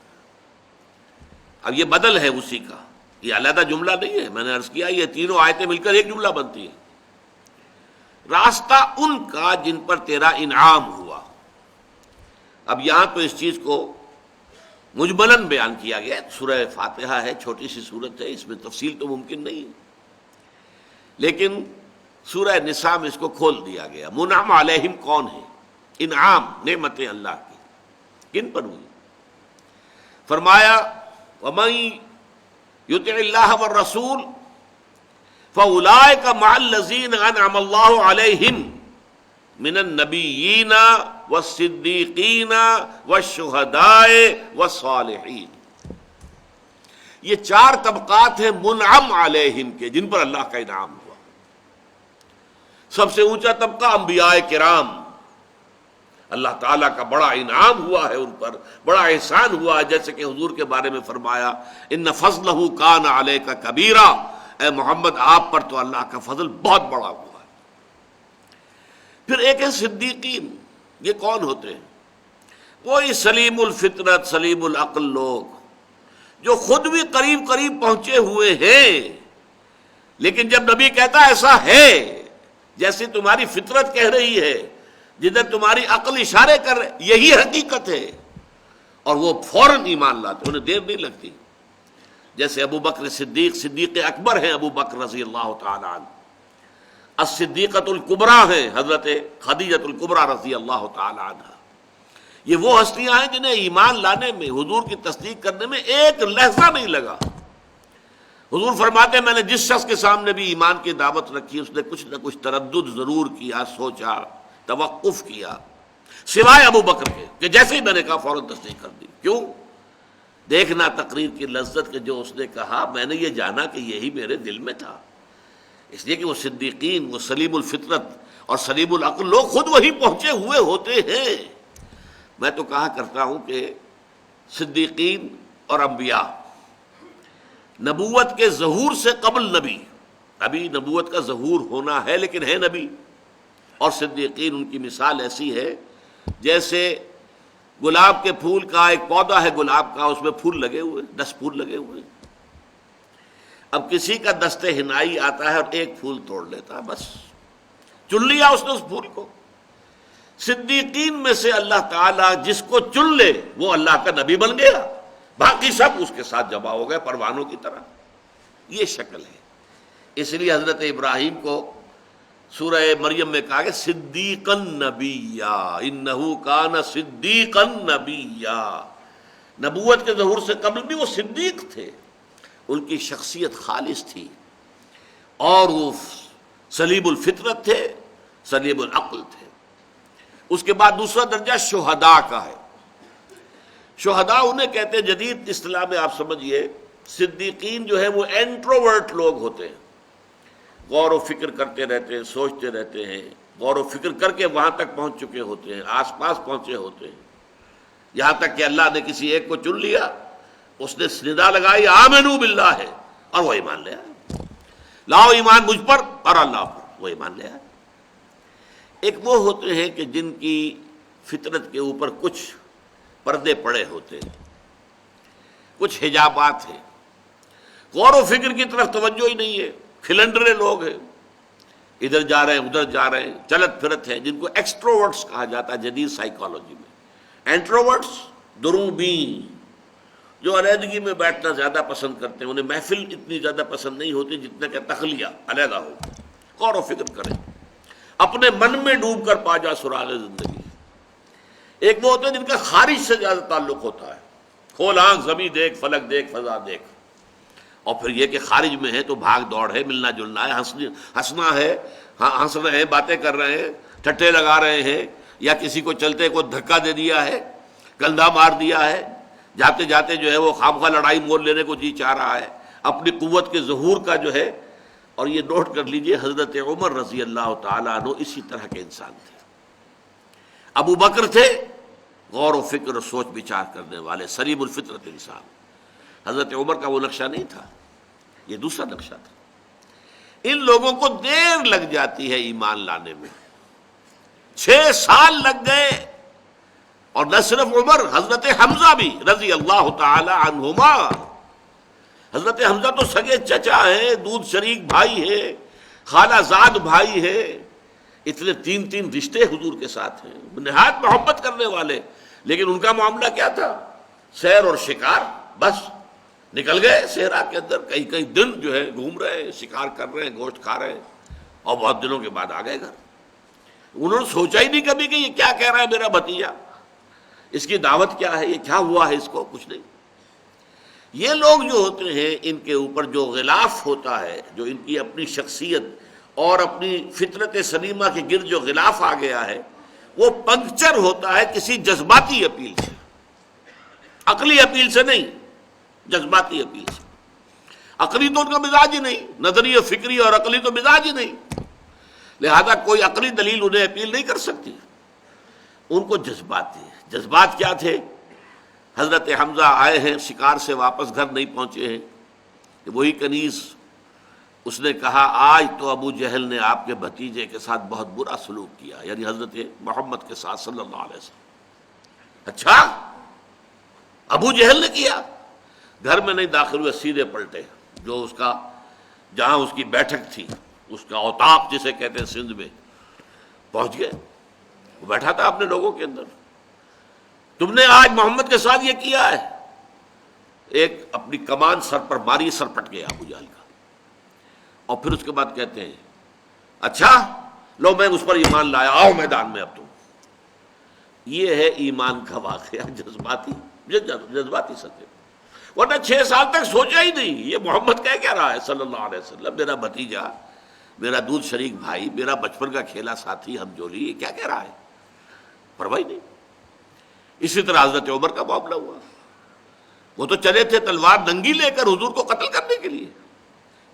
Speaker 1: اب یہ بدل ہے اسی کا، یہ علیحدہ جملہ نہیں ہے. میں نے عرض کیا یہ تینوں آیتیں مل کر ایک جملہ بنتی ہیں. راستہ ان کا جن پر تیرا انعام ہوا. اب یہاں تو اس چیز کو مجملاً بیان کیا گیا. سورہ فاتحہ ہے، چھوٹی سی سورت ہے، اس میں تفصیل تو ممکن نہیں ہے، لیکن سورہ نساء میں اس کو کھول دیا گیا. منعم علیہم کون ہے؟ انعام، نعمتیں اللہ کی کن پر ہوئی؟ فرمایا وَمَن يُطِعِ اللَّهَ وَالرَّسُولَ فَأُولَٰئِكَ مَعَ الَّذِينَ أَنْعَمَ اللَّهُ عَلَيْهِمْ مِنَ النَّبِيِّينَ وَالصِّدِّيقِينَ وَالشُّهَدَاءِ وَالصَّالِحِينَ. یہ چار طبقات ہیں منعم علیہم کے، جن پر اللہ کا انعام ہوا. سب سے اونچا طبقہ انبیاء کرام، اللہ تعالیٰ کا بڑا انعام ہوا ہے ان پر، بڑا احسان ہوا ہے. جیسے کہ حضور کے بارے میں فرمایا ان فضلہ کان علیک کبیرا، اے محمد آپ پر تو اللہ کا فضل بہت بڑا ہوا ہے. پھر ایک ہے صدیقین. یہ کون ہوتے ہیں؟ وہی سلیم الفطرت سلیم العقل لوگ جو خود بھی قریب قریب پہنچے ہوئے ہیں، لیکن جب نبی کہتا ایسا ہے جیسے تمہاری فطرت کہہ رہی ہے، جدھر تمہاری عقل اشارے کر رہے، یہی حقیقت ہے، اور وہ فوراً ایمان لاتے، انہیں دیر نہیں لگتی. جیسے ابو بکر صدیق اکبر ہیں ابو بکر رضی اللہ تعالی عنہ. الصدیقۃ الکبریٰ ہیں حضرت خدیجۃ الکبریٰ رضی اللہ تعالی عنہ. یہ وہ ہستیاں ہیں جنہیں ایمان لانے میں، حضور کی تصدیق کرنے میں ایک لحظہ نہیں لگا. حضور فرماتے ہیں میں نے جس شخص کے سامنے بھی ایمان کی دعوت رکھی اس نے کچھ نہ کچھ تردد ضرور کیا، سوچا، توقف کیا، سوائے ابو بکر کے کہ جیسے ہی میں نے کہا فوراً تصدیق کر دی. کیوں؟ دیکھنا تقریر کی لذت کہ جو اس نے کہا میں نے یہ جانا کہ یہی میرے دل میں تھا. اس لیے کہ وہ صدیقین، وہ سلیم الفطرت اور سلیم العقل لوگ خود وہی پہنچے ہوئے ہوتے ہیں. میں تو کہا کرتا ہوں کہ صدیقین اور انبیاء نبوت کے ظہور سے قبل نبی، ابھی نبوت کا ظہور ہونا ہے لیکن ہے نبی. اور صدیقین ان کی مثال ایسی ہے جیسے گلاب کے پھول کا ایک پودا ہے گلاب کا، اس میں پھول لگے ہوئے، 10 پھول لگے ہوئے. اب کسی کا دستے ہنائی آتا ہے اور ایک پھول توڑ لیتا ہے، بس چن لیا اس نے اس پھول کو. صدیقین میں سے اللہ تعالیٰ جس کو چن لے وہ اللہ کا نبی بن گیا، باقی سب اس کے ساتھ جمع ہو گئے پروانوں کی طرح. یہ شکل ہے. اس لیے حضرت ابراہیم کو سورہ مریم میں کہا کہ صدیقا نبیا، انہ کان صدیقا نبیا. نبوت کے ظہور سے قبل بھی وہ صدیق تھے، ان کی شخصیت خالص تھی، اور وہ سلیم الفطرت تھے، سلیم العقل تھے. اس کے بعد دوسرا درجہ شہداء کا ہے. شہداء انہیں کہتے ہیں جدید اصطلاح میں آپ سمجھیے، صدیقین جو ہے وہ انٹروورٹ لوگ ہوتے ہیں، غور و فکر کرتے رہتے ہیں، سوچتے رہتے ہیں، غور و فکر کر کے وہاں تک پہنچ چکے ہوتے ہیں، آس پاس پہنچے ہوتے ہیں. یہاں تک کہ اللہ نے کسی ایک کو چن لیا، اس نے ندا لگائی آمنو باللہ ہے، اور وہ ایمان لے آیا. لاؤ ایمان مجھ پر اور اللہ پر، وہ ایمان لے آیا. ایک وہ ہوتے ہیں کہ جن کی فطرت کے اوپر کچھ پردے پڑے ہوتے ہیں، کچھ حجابات ہیں، غور و فکر کی طرف توجہ ہی نہیں ہے، کھلنڈرے لوگ ہیں، ادھر جا رہے ہیں ادھر جا رہے ہیں، چلت پھرت ہیں، جن کو ایکسٹروورٹس کہا جاتا ہے جدید سائیکالوجی میں. انٹروورٹس دروبین، جو علیحدگی میں بیٹھنا زیادہ پسند کرتے ہیں، انہیں محفل اتنی زیادہ پسند نہیں ہوتی جتنا کہ تخلیہ، علیحدہ ہو، غور و فکر کریں، اپنے من میں ڈوب کر پا جا سراغ زندگی. ایک وہ ہوتے ہیں جن کا خارج سے زیادہ تعلق ہوتا ہے، کھول آنکھ زمین دیکھ، فلک دیکھ، فضا دیکھ. اور پھر یہ کہ خارج میں ہے تو بھاگ دوڑ ہے، ملنا جلنا ہے، ہنسنا ہے، ہنس رہے ہیں، باتیں کر رہے ہیں، ٹھٹے لگا رہے ہیں، یا کسی کو چلتے کو دھکا دے دیا ہے، گندھا مار دیا ہے، جاتے جاتے جو ہے وہ خامخواہ لڑائی مول لینے کو جی چاہ رہا ہے، اپنی قوت کے ظہور کا جو ہے. اور یہ نوٹ کر لیجئے حضرت عمر رضی اللہ تعالیٰ عنہ اسی طرح کے انسان تھے. ابو بکر تھے غور و فکر اور سوچ بچار کرنے والے، سلیم الفطرت انسان۔ حضرت عمر کا وہ نقشہ نہیں تھا، یہ دوسرا نقشہ تھا۔ ان لوگوں کو دیر لگ جاتی ہے ایمان لانے میں، 6 سال لگ گئے۔ اور نہ صرف عمر، حضرت حمزہ بھی رضی اللہ تعالی عنہما۔ حضرت حمزہ تو سگے چچا ہے، دودھ شریک بھائی ہے، خالہ زاد بھائی ہے، اتنے 3 رشتے حضور کے ساتھ ہیں، نہایت محبت کرنے والے۔ لیکن ان کا معاملہ کیا تھا؟ سیر اور شکار، بس نکل گئے صحرا کے اندر، کئی دن جو ہے گھوم رہے ہیں، شکار کر رہے ہیں، گوشت کھا رہے ہیں، اور بہت دنوں کے بعد آ گئے گھر۔ انہوں نے سوچا ہی نہیں کبھی کہ یہ کیا کہہ رہا ہے میرا بھتیجا، اس کی دعوت کیا ہے، یہ کیا ہوا ہے اس کو، کچھ نہیں۔ یہ لوگ جو ہوتے ہیں، ان کے اوپر جو غلاف ہوتا ہے، جو ان کی اپنی شخصیت اور اپنی فطرت سلیمہ کے گرد جو غلاف آ گیا ہے، وہ پنکچر ہوتا ہے کسی جذباتی اپیل سے، عقلی اپیل سے نہیں، جذباتی اپیل سے۔ عقلی تو ان کا مزاج ہی نہیں، نظری فکری اور عقلی تو مزاج ہی نہیں، لہذا کوئی عقلی دلیل انہیں اپیل نہیں کر سکتی۔ ان کو جذباتی ہے۔ جذبات کیا تھے؟ حضرت حمزہ آئے ہیں شکار سے واپس، گھر نہیں پہنچے ہیں، وہی کنیز اس نے کہا آج تو ابو جہل نے آپ کے بھتیجے کے ساتھ بہت برا سلوک کیا، یعنی حضرت محمد کے ساتھ صلی اللہ علیہ وسلم۔ اچھا، ابو جہل نے کیا؟ گھر میں نہیں داخل ہوئے، سیدھے پلٹے، جو اس کا جہاں اس کی بیٹھک تھی، اس کا اوطاق جسے کہتے ہیں سندھ میں، پہنچ گئے۔ وہ بیٹھا تھا اپنے لوگوں کے اندر، تم نے آج محمد کے ساتھ یہ کیا ہے؟ ایک اپنی کمان سر پر ماری، سر پٹ گیا ابو جہل کا۔ اور پھر اس کے بعد کہتے ہیں اچھا لو میں اس پر ایمان لایا، آؤ میدان میں اب تم۔ یہ ہے ایمان کا واقعہ، جذباتی سطح۔ ورنہ 6 سال تک سوچا ہی نہیں یہ محمد کہہ کیا رہا ہے صلی اللہ علیہ وسلم، میرا بھتیجا، میرا دودھ شریک بھائی، میرا بچپن کا کھیلا ساتھی، ہم جولی، یہ کیا کہہ رہا ہے، پرواہ نہیں۔ اسی طرح حضرت عمر کا معاملہ ہوا، وہ تو چلے تھے تلوار ننگی لے کر حضور کو قتل کرنے کے لیے،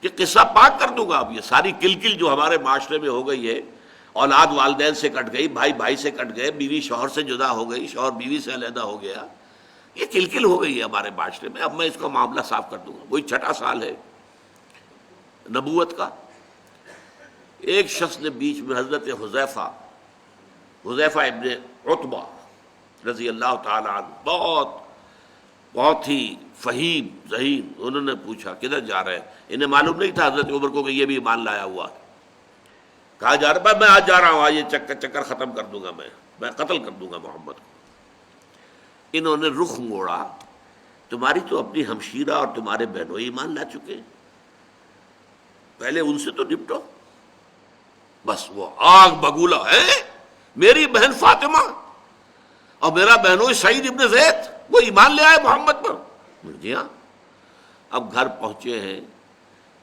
Speaker 1: کہ قصہ پاک کر دوں گا اب، یہ ساری کلکل جو ہمارے معاشرے میں ہو گئی ہے، اولاد والدین سے کٹ گئی، بھائی بھائی سے کٹ گئے، بیوی شوہر سے جدا ہو گئی، شوہر بیوی سے علیحدہ ہو گیا، یہ کلکل ہو گئی ہے ہمارے معاشرے میں، اب میں اس کا معاملہ صاف کر دوں گا۔ وہی 6واں سال ہے نبوت کا۔ ایک شخص نے بیچ میں حضرت حذیفہ ابن عتبہ رضی اللہ تعالی عنہ، بہت ہی فہیم ذہین، انہوں نے پوچھا کدھر جا رہے ہیں؟ انہیں معلوم نہیں تھا حضرت عمر کو کہ یہ بھی ایمان لایا ہوا ہے۔ کہا جا رہا ہے میں آج جا رہا ہوں، آج یہ چکر ختم کر دوں گا، میں قتل کر دوں گا محمد کو۔ انہوں نے رخ موڑا، تمہاری تو اپنی ہمشیرہ اور تمہارے بہنوئی ایمان لا چکے ہیں، پہلے ان سے تو نپٹو۔ بس وہ آگ بگولا ہے، میری بہن فاطمہ اور میرا بہنوئی سعید ابن زید، وہ ایمان لے آئے محمد پر۔ جی ہاں۔ اب گھر پہنچے ہیں،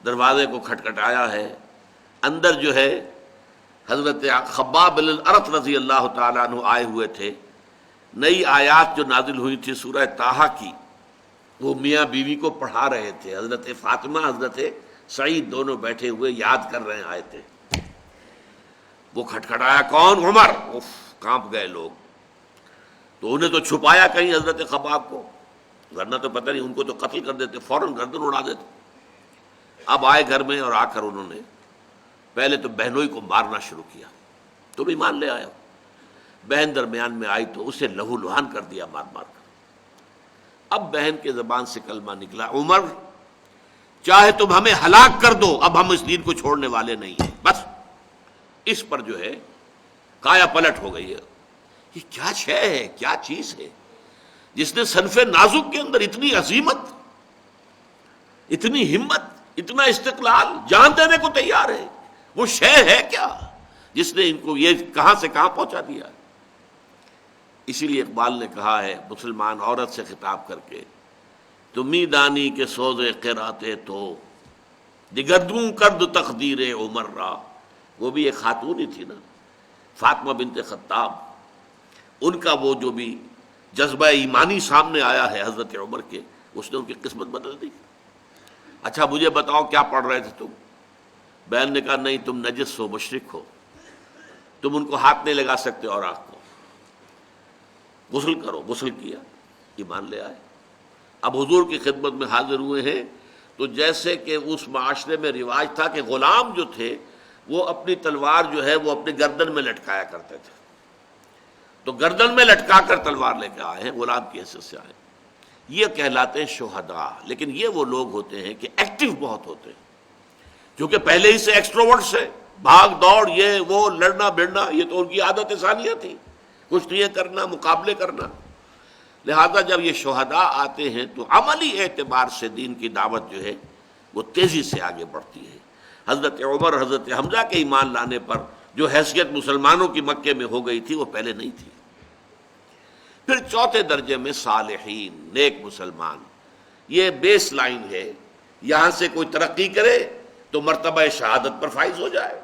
Speaker 1: دروازے کو کھٹکھٹایا ہے، اندر جو ہے حضرت خباب بن الارت رضی اللہ تعالیٰ عنہ آئے ہوئے تھے۔ نئی آیات جو نازل ہوئی تھی سورہ طٰہٰ کی، وہ میاں بیوی کو پڑھا رہے تھے، حضرت فاطمہ حضرت سعید دونوں بیٹھے ہوئے یاد کر رہے آئے تھے۔ وہ کھٹکھٹایا، کون؟ عمر۔ اف، کانپ گئے لوگ، تو انہیں تو چھپایا کہیں حضرت خباب کو، ورنہ تو پتہ نہیں، ان کو تو قتل کر دیتے، فوراً گردن اڑا دیتے۔ اب آئے گھر میں اور آ کر انہوں نے پہلے تو بہنوئی کو مارنا شروع کیا، تم ایمان لے آئے ہو۔ بہن درمیان میں آئی تو اسے لہو لہان کر دیا مار مار کر۔ اب بہن کے زبان سے کلمہ نکلا، عمر چاہے تم ہمیں ہلاک کر دو، اب ہم اس دین کو چھوڑنے والے نہیں ہیں۔ بس اس پر جو ہے کایا پلٹ ہو گئی ہے۔ یہ کیا شے ہے، کیا چیز ہے جس نے صنف نازک کے اندر اتنی عظیمت، اتنی ہمت، اتنا استقلال، جان دینے کو تیار ہے؟ وہ شے ہے کیا جس نے ان کو یہ کہاں سے کہاں پہنچا دیا؟ اسی لیے اقبال نے کہا ہے مسلمان عورت سے خطاب کر کے، تمی دانی کے سوزے قراتے تو دگردوں کرد تقدیر عمر را۔ وہ بھی ایک خاتون ہی تھی نا، فاطمہ بنت خطاب، ان کا وہ جو بھی جذبہ ایمانی سامنے آیا ہے حضرت عمر کے، اس نے ان کی قسمت بدل دی۔ اچھا مجھے بتاؤ کیا پڑھ رہے تھے تم؟ بہن نے کہا نہیں، تم نجس ہو، مشرک ہو، تم ان کو ہاتھ نہیں لگا سکتے اور آنکھ کو۔ غسل کرو، غسل کیا، ایمان لے آئے۔ اب حضور کی خدمت میں حاضر ہوئے ہیں تو جیسے کہ اس معاشرے میں رواج تھا کہ غلام جو تھے وہ اپنی تلوار جو ہے وہ اپنی گردن میں لٹکایا کرتے تھے، تو گردن میں لٹکا کر تلوار لے کے آئے ہیں، غلام کی حیثیت سے آئے، یہ کہلاتے ہیں شہداء۔ لیکن یہ وہ لوگ ہوتے ہیں کہ ایکٹیو بہت ہوتے ہیں، کیونکہ پہلے ہی سے ایکسٹروورٹس ہیں، بھاگ دوڑ، یہ وہ، لڑنا بھڑنا، یہ تو ان کی عادت ثانیہ تھی، کشتیاں کرنا، مقابلے کرنا۔ لہذا جب یہ شہداء آتے ہیں تو عملی اعتبار سے دین کی دعوت جو ہے وہ تیزی سے آگے بڑھتی ہے۔ حضرت عمر، حضرت حمزہ کے ایمان لانے پر جو حیثیت مسلمانوں کی مکے میں ہو گئی تھی وہ پہلے نہیں تھی۔ پھر چوتھے درجے میں صالحین، نیک مسلمان، یہ بیس لائن ہے، یہاں سے کوئی ترقی کرے تو مرتبہ شہادت پر فائز ہو جائے،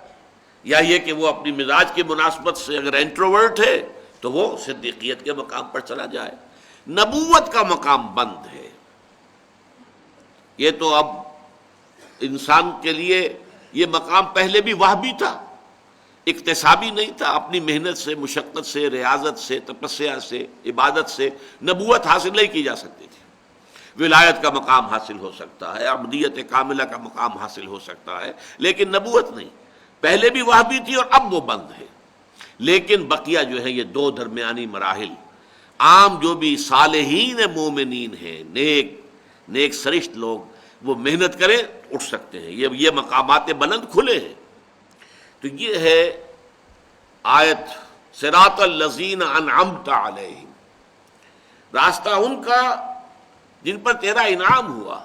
Speaker 1: یا یہ کہ وہ اپنی مزاج کی مناسبت سے اگر انٹروورٹ ہے تو وہ صدیقیت کے مقام پر چلا جائے۔ نبوت کا مقام بند ہے، یہ تو اب انسان کے لیے یہ مقام پہلے بھی وہبی تھا، اکتسابی نہیں تھا، اپنی محنت سے، مشقت سے، ریاضت سے، تپسیا سے، عبادت سے نبوت حاصل نہیں کی جا سکتی تھی۔ ولایت کا مقام حاصل ہو سکتا ہے، عبدیت کاملہ کا مقام حاصل ہو سکتا ہے، لیکن نبوت نہیں، پہلے بھی وہبی تھی اور اب وہ بند ہے۔ لیکن بقیہ جو ہے یہ دو درمیانی مراحل، عام جو بھی صالحین مومنین ہیں، نیک سرشت لوگ، وہ محنت کریں اٹھ سکتے ہیں، یہ مقامات بلند کھلے ہیں۔ تو یہ ہے آیت صراط الذین انعمت علیہم، راستہ ان کا جن پر تیرا انعام ہوا،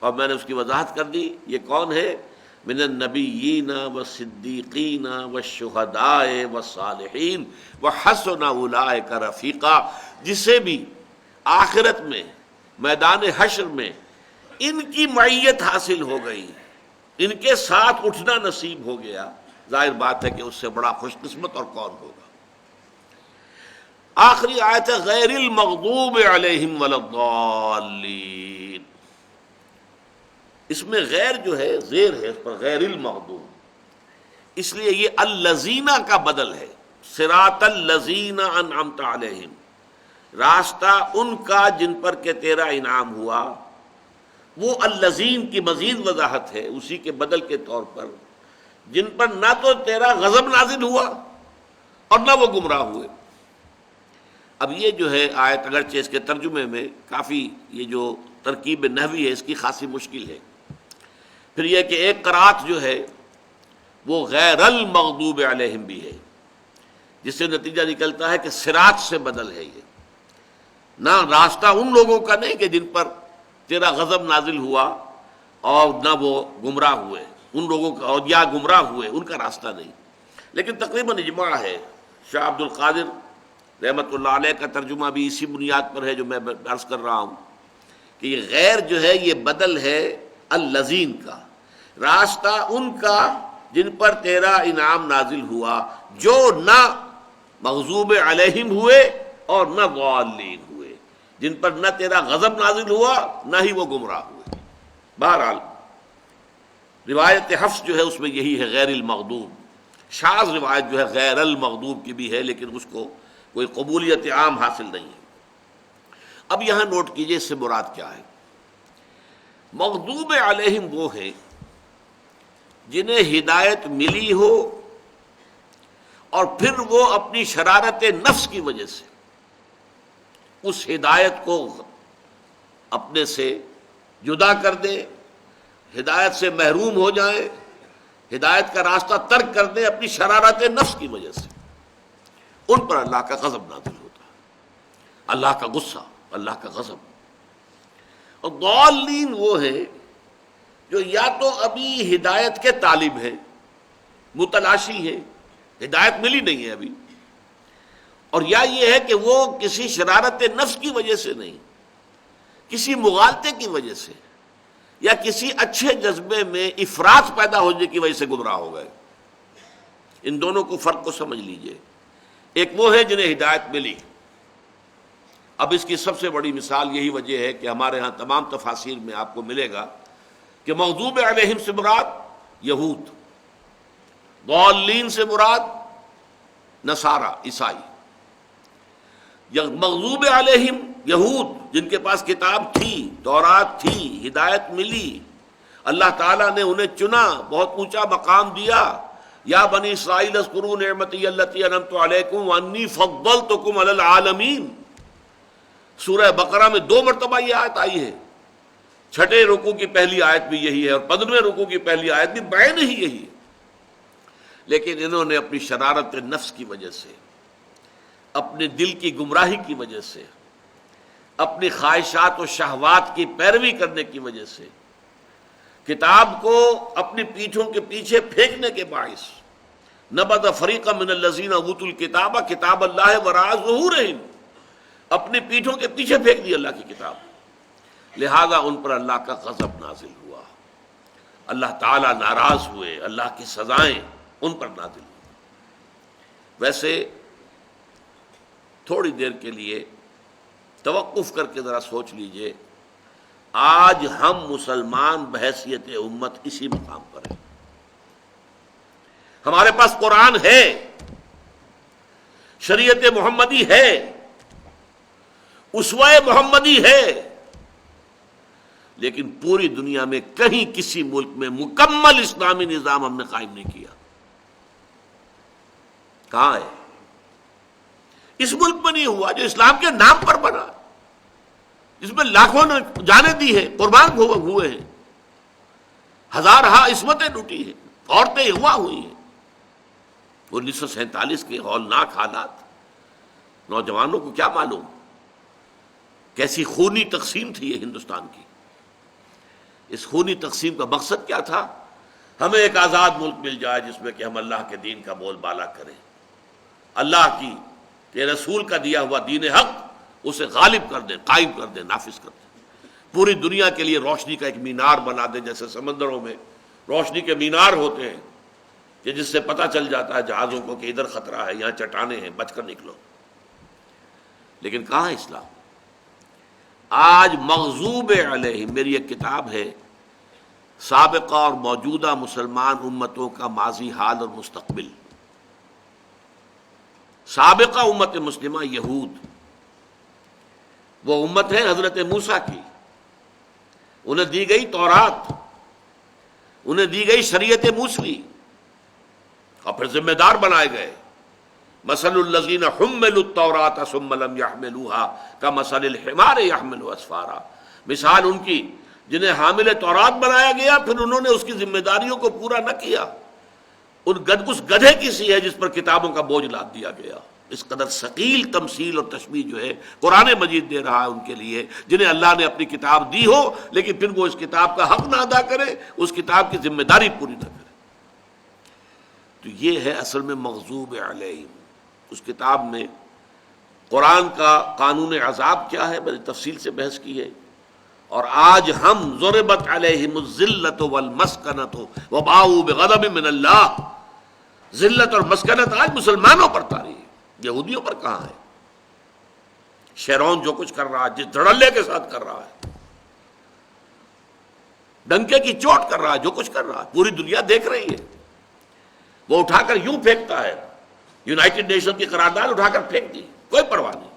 Speaker 1: اور میں نے اس کی وضاحت کر دی، یہ کون ہے؟ من النبیین والصدیقین والشہداء والصالحین وحسن اولئک رفیقا، جسے بھی آخرت میں میدان حشر میں ان کی معیت حاصل ہو گئی، ان کے ساتھ اٹھنا نصیب ہو گیا، ظاہر بات ہے کہ اس سے بڑا خوش قسمت اور کون ہوگا۔ آخری آیت ہے غیر المغضوب علیہم ولا الضالین، اس میں غیر جو ہے زیر ہے، اس پر غیر المغضوب، اس لیے یہ الذین کا بدل ہے، صراط الذین انعمت علیہم، راستہ ان کا جن پر کہ تیرا انعام ہوا۔ وہ الذین کی مزید وضاحت ہے اسی کے بدل کے طور پر، جن پر نہ تو تیرا غضب نازل ہوا اور نہ وہ گمراہ ہوئے۔ اب یہ جو ہے آیت اگرچہ اس کے ترجمے میں کافی یہ جو ترکیب نحوی ہے اس کی خاصی مشکل ہے۔ پھر یہ کہ ایک قرات جو ہے وہ غیر المغضوب علیہم بھی ہے، جس سے نتیجہ نکلتا ہے کہ صراط سے بدل ہے، یہ نہ راستہ ان لوگوں کا نہیں کہ جن پر تیرا غضب نازل ہوا اور نہ وہ گمراہ ہوئے، ان لوگوں کا اور یا گمراہ ہوئے ان کا راستہ نہیں۔ لیکن تقریباً اجماع ہے، شاہ عبد القادر رحمۃ اللہ علیہ کا ترجمہ بھی اسی بنیاد پر ہے جو میں عرض کر رہا ہوں کہ یہ غیر جو ہے یہ بدل ہے الذین کا، راستہ ان کا جن پر تیرا انعام نازل ہوا، جو نہ مغضوب علیہم ہوئے اور نہ ضالین ہوئے، جن پر نہ تیرا غضب نازل ہوا نہ ہی وہ گمراہ ہوئے۔ بہرحال روایت حفص جو ہے اس میں یہی ہے غیر المغضوب، شاذ روایت جو ہے غیر المغضوب کی بھی ہے لیکن اس کو کوئی قبولیت عام حاصل نہیں ہے۔ اب یہاں نوٹ کیجئے اس سے مراد کیا ہے۔ مغضوب علیہم وہ ہیں جنہیں ہدایت ملی ہو اور پھر وہ اپنی شرارت نفس کی وجہ سے اس ہدایت کو اپنے سے جدا کر دیں، ہدایت سے محروم ہو جائیں، ہدایت کا راستہ ترک کر دیں اپنی شرارت نفس کی وجہ سے، ان پر اللہ کا غضب نازل ہوتا ہے، اللہ کا غصہ، اللہ کا غضب۔ اور ضالین وہ ہیں جو یا تو ابھی ہدایت کے طالب ہیں، متلاشی ہیں، ہدایت ملی نہیں ہے ابھی، اور یا یہ ہے کہ وہ کسی شرارت نفس کی وجہ سے نہیں، کسی مغالطے کی وجہ سے یا کسی اچھے جذبے میں افراط پیدا ہونے کی وجہ سے گمراہ ہو گئے۔ ان دونوں کو فرق کو سمجھ لیجئے۔ ایک وہ ہے جنہیں ہدایت ملی، اب اس کی سب سے بڑی مثال یہی وجہ ہے کہ ہمارے ہاں تمام تفاسیر میں آپ کو ملے گا کہ مغضوب علیہم سے مراد یہود، ضالین سے مراد نصارہ، عیسائی۔ مغضوب علیہم یہود، جن کے پاس کتاب تھی، تورات تھی، ہدایت ملی، اللہ تعالیٰ نے انہیں چنا، بہت اونچا مقام دیا. یا بنی اسرائیل اذکروا نعمتی التی انعمت علیکم وانی فضلتکم علی العالمین. سورہ بقرہ میں 2 مرتبہ یہ آیت آئی ہے. 6 رکوع کی پہلی آیت بھی یہی ہے اور 15ویں رکوع کی پہلی آیت بھی بعین ہی یہی ہے. لیکن انہوں نے اپنی شرارت نفس کی وجہ سے، اپنے دل کی گمراہی کی وجہ سے، اپنی خواہشات و شہوات کی پیروی کرنے کی وجہ سے کتاب کو اپنی پیٹھوں کے پیچھے پھینکنے کے باعث نبذ فریق من الذین اوتوا الکتاب کتاب اللہ وراء ظہورہم، اپنی پیٹھوں کے پیچھے پھینک دی اللہ کی کتاب. لہذا ان پر اللہ کا غضب نازل ہوا، اللہ تعالیٰ ناراض ہوئے، اللہ کی سزائیں ان پر نازل ہوئی. ویسے تھوڑی دیر کے لیے توقف کر کے ذرا سوچ لیجئے، آج ہم مسلمان بحیثیت امت اسی مقام پر ہیں. ہمارے پاس قرآن ہے، شریعت محمدی ہے، اسوہ محمدی ہے، لیکن پوری دنیا میں کہیں کسی ملک میں مکمل اسلامی نظام ہم نے قائم نہیں کیا. کہاں ہے؟ اس ملک میں نہیں ہوا جو اسلام کے نام پر بنا، جس میں لاکھوں نے جانیں دی ہیں، قربان ہوئے ہیں، ہزارہا عصمتیں لوٹی ہیں، عورتیں اغوا ہوئی ہیں. 1947 کے ہولناک حالات، نوجوانوں کو کیا معلوم کیسی خونی تقسیم تھی یہ ہندوستان کی. اس خونی تقسیم کا مقصد کیا تھا؟ ہمیں ایک آزاد ملک مل جائے جس میں کہ ہم اللہ کے دین کا بول بالا کریں، اللہ کی کہ رسول کا دیا ہوا دین حق اسے غالب کر دیں، قائم کر دیں، نافذ کر دیں، پوری دنیا کے لیے روشنی کا ایک مینار بنا دیں. جیسے سمندروں میں روشنی کے مینار ہوتے ہیں کہ جس سے پتہ چل جاتا ہے جہازوں کو کہ ادھر خطرہ ہے، یہاں چٹانیں ہیں، بچ کر نکلو. لیکن کہاں ہے اسلام؟ آج مغضوب علیہم، میری ایک کتاب ہے سابقہ اور موجودہ مسلمان امتوں کا ماضی، حال اور مستقبل. سابقہ امت مسلمہ یہود، وہ امت ہے حضرت موسیٰ کی، انہیں دی گئی تورات، انہیں دی گئی شریعت موسوی، اور پھر ذمہ دار بنائے گئے. مثل الذین حملوا التوراۃ ثم لم يحملوها كمثل الحمار يحمل اسفارا. مثال ان کی جنہیں حامل تورات بنایا گیا پھر انہوں نے اس کی ذمہ داریوں کو پورا نہ کیا، اس گدھے کی سی ہے جس پر کتابوں کا بوجھ لاد دیا گیا. اس قدر ثقیل تمثیل اور تشبیہ جو ہے قرآن مجید دے رہا ہے ان کے لیے جنہیں اللہ نے اپنی کتاب دی ہو لیکن پھر وہ اس کتاب کا حق نہ ادا کرے، اس کتاب کی ذمہ داری پوری نہ کرے. تو یہ ہے اصل میں مغضوب علیہم. اس کتاب میں قرآن کا قانون عذاب کیا ہے میں نے تفصیل سے بحث کی ہے. اور آج ہم ضربت علیہم الذلۃ والمسکنۃ وباؤوا بغضب من اللہ، ذلت اور مسکنت آج مسلمانوں پر طاری ہے، یہودیوں پر کہاں ہے؟ شیرون جو کچھ کر رہا ہے، جس دھڑلے کے ساتھ کر رہا ہے، ڈنکے کی چوٹ کر رہا ہے، جو کچھ کر رہا ہے پوری دنیا دیکھ رہی ہے. وہ اٹھا کر یوں پھینکتا ہے، یونائٹڈ نیشن کی قرارداد اٹھا کر پھینک دی، کوئی پرواہ نہیں.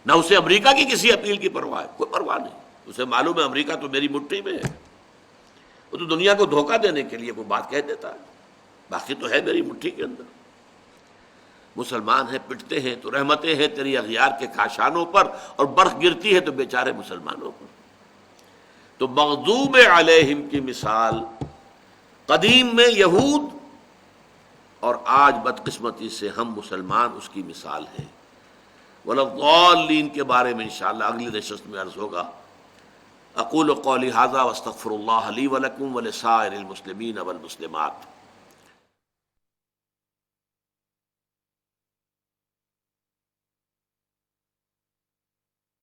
Speaker 1: نہ اسے امریکہ کی کسی اپیل کی پرواہ ہے، کوئی پرواہ نہیں. اسے معلوم ہے امریکہ تو میری مٹھی میں ہے، وہ تو دنیا کو دھوکہ دینے کے لیے کوئی بات کہہ دیتا ہے، باقی تو ہے میری مٹھی کے اندر. مسلمان ہیں، پٹتے ہیں تو رحمتیں ہیں تیری اغیار کے کاشانوں پر، اور برف گرتی ہے تو بیچارے مسلمانوں پر. تو مغضوب علیہم کی مثال قدیم میں یہود، اور آج بدقسمتی سے ہم مسلمان اس کی مثال ہیں. وَلَضَّالِّينَ کے بارے میں انشاءاللہ اگلی نشست میں عرض ہوگا. اقول قولی ھذا واستغفر اللہ لی ولکم ولسائر المسلمین والمسلمات.